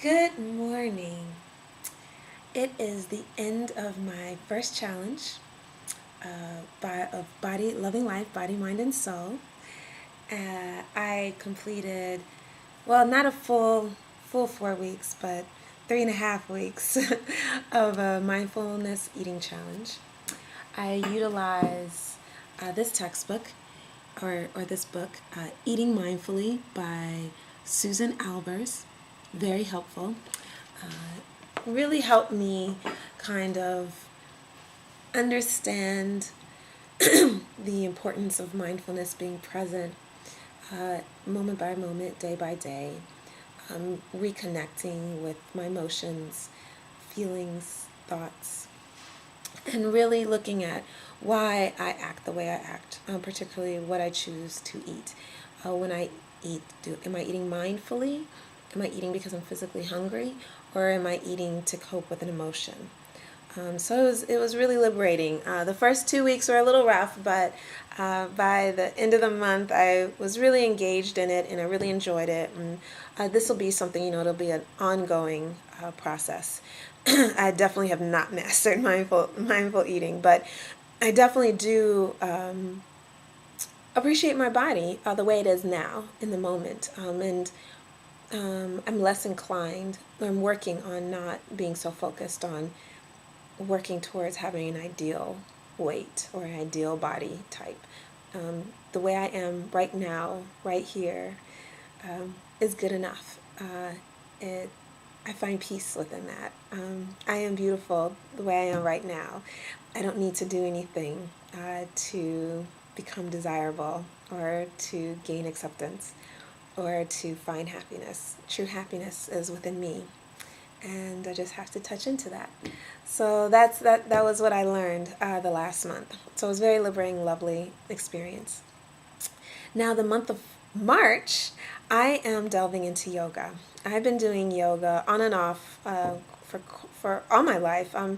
Good morning. It is the end of my first challenge of body loving life, body, mind, and soul. I completed, well, not a full 4 weeks, but 3.5 weeks of a mindfulness eating challenge. I utilize this textbook or this book, Eating Mindfully by Susan Albers. Very helpful. Really helped me kind of understand the importance of mindfulness, being present moment by moment, day by day, reconnecting with my emotions, feelings, thoughts, and really looking at why I act the way I act, particularly what I choose to eat. When I eat, am I eating mindfully? Am I eating because I'm physically hungry? Or am I eating to cope with an emotion? So it was really liberating. The first 2 weeks were a little rough, but by the end of the month, I was really engaged in it, and I really enjoyed it. And this will be something, it'll be an ongoing process. I definitely have not mastered mindful eating, but I definitely do appreciate my body the way it is now in the moment, and I'm less inclined. I'm working on not being so focused on working towards having an ideal weight or an ideal body type. The way I am right now, right here, is good enough. I find peace within that. I am beautiful the way I am right now. I don't need to do anything to become desirable or to gain acceptance or to find happiness. True happiness is within me, and I just have to touch into that. So that was what I learned the last month. So it was a very liberating, lovely experience. Now the month of March, I am delving into yoga. I've been doing yoga on and off for all my life. My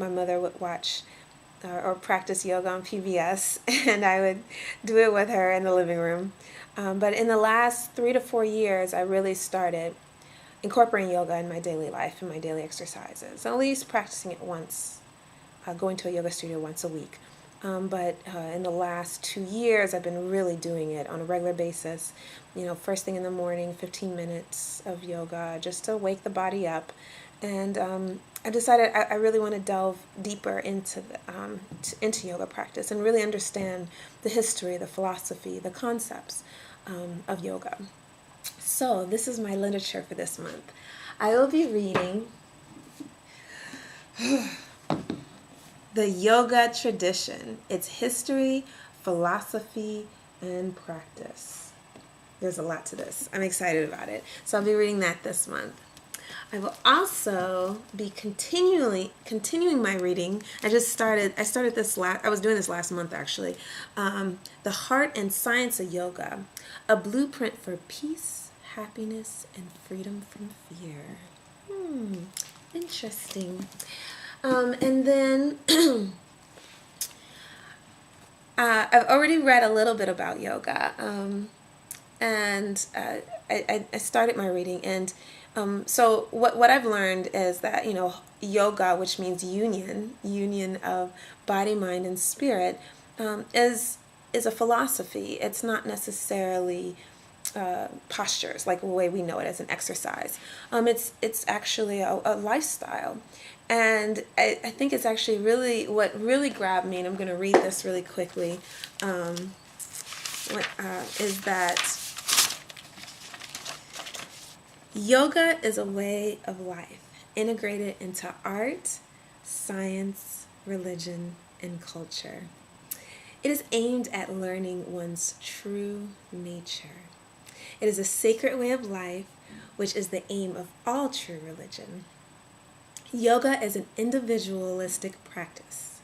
mother would watch or practice yoga on PBS, and I would do it with her in the living room. But in the last 3 to 4 years, I really started incorporating yoga in my daily life, in my daily exercises. At least practicing it once, going to a yoga studio once a week. But in the last 2 years, I've been really doing it on a regular basis. First thing in the morning, 15 minutes of yoga just to wake the body up. And I've decided I really want to delve deeper into yoga practice and really understand the history, the philosophy, the concepts of yoga. So this is my literature for this month. I will be reading The Yoga Tradition, its history, philosophy, and practice. There's a lot to this. I'm excited about it. So I'll be reading that this month. I will also be continuing my reading. I started this I was doing this last month actually. The Heart and Science of Yoga, a blueprint for peace, happiness, and freedom from fear. Interesting. And then I've already read a little bit about yoga, and I started my reading. And so what I've learned is that yoga, which means union of body, mind, and spirit, is a philosophy. It's not necessarily postures like the way we know it as an exercise. It's actually a lifestyle, and I think it's actually what really grabbed me. And I'm going to read this really quickly. Is that yoga is a way of life integrated into art, science, religion, and culture. It is aimed at learning one's true nature. It is a sacred way of life, which is the aim of all true religion. Yoga is an individualistic practice.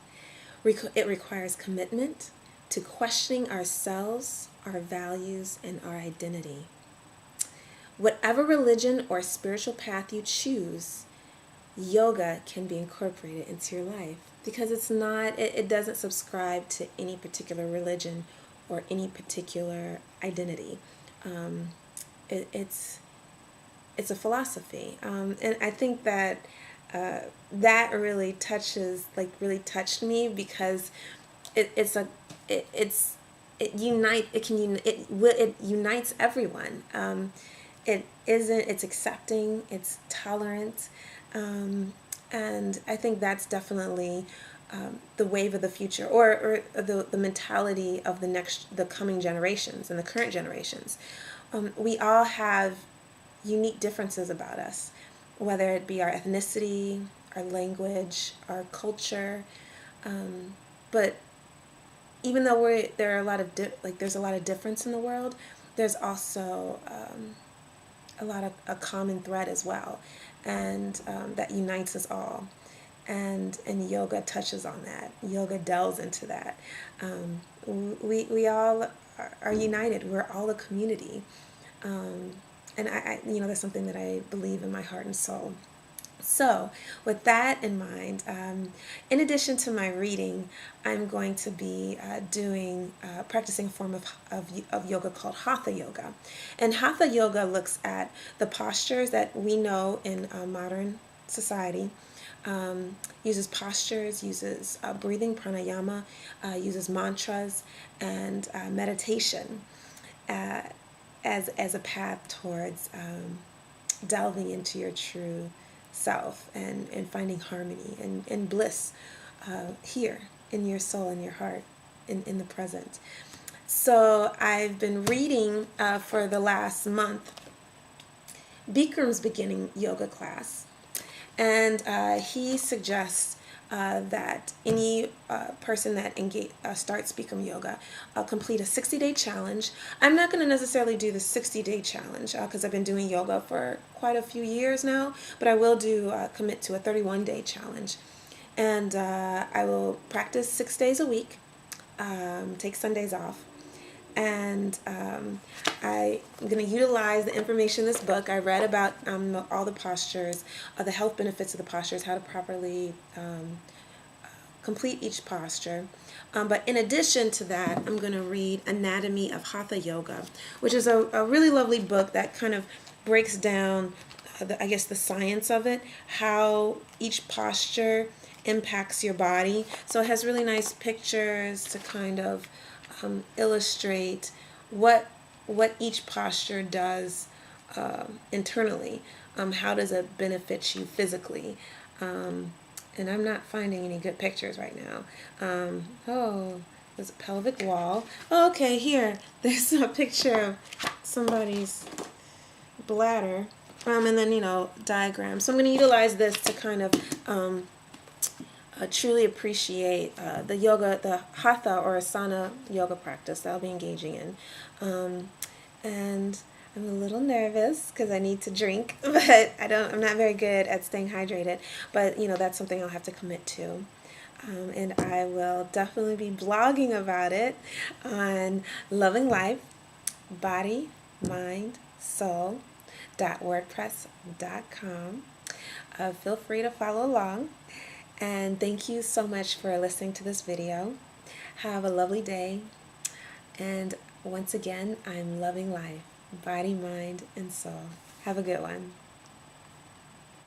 It requires commitment to questioning ourselves, our values, and our identity. Whatever religion or spiritual path you choose, yoga can be incorporated into your life because it doesn't subscribe to any particular religion or any particular identity. It's it's a philosophy, and I think that that really touched me, because it's a it's it unite it can un, it unites everyone. It's accepting, it's tolerant, and I think that's definitely the wave of the future, or the mentality of the coming generations and the current generations. We all have unique differences about us, whether it be our ethnicity, our language, our culture, but even though there are a lot of there's a lot of difference in the world, there's also a lot of a common thread as well, and that unites us all. And yoga touches on that. Yoga delves into that. We all are united. We're all a community, and that's something that I believe in my heart and soul. So, with that in mind, in addition to my reading, I'm going to be practicing a form of yoga called Hatha Yoga. And Hatha Yoga looks at the postures that we know in modern society, uses postures, uses breathing, pranayama, uses mantras, and meditation as a path towards delving into your true self, and finding harmony and bliss here in your soul and your heart, in the present. So I've been reading for the last month Bikram's beginning yoga class, and he suggests that any person that starts Bikram yoga complete a 60-day challenge. I'm not going to necessarily do the 60-day challenge because I've been doing yoga for quite a few years now, but I will commit to a 31-day challenge. And I will practice 6 days a week, take Sundays off. And I'm going to utilize the information in this book. I read about all the postures, the health benefits of the postures, how to properly complete each posture. But in addition to that, I'm going to read Anatomy of Hatha Yoga, which is a really lovely book that kind of breaks down, the science of it, how each posture impacts your body. So it has really nice pictures to kind of illustrate what each posture does internally. How does it benefit you physically? And I'm not finding any good pictures right now. There's a pelvic wall. Oh, okay, here. There's a picture of somebody's bladder. And then, diagrams. So I'm going to utilize this to kind of truly appreciate the hatha or asana yoga practice that I'll be engaging in. And I'm a little nervous because I need to drink, but I'm not very good at staying hydrated. But that's something I'll have to commit to. And I will definitely be blogging about it on Loving Life, Body, Mind, Soul .wordpress.com. Feel free to follow along. And thank you so much for listening to this video. Have a lovely day. And once again, I'm loving life, body, mind, and soul. Have a good one.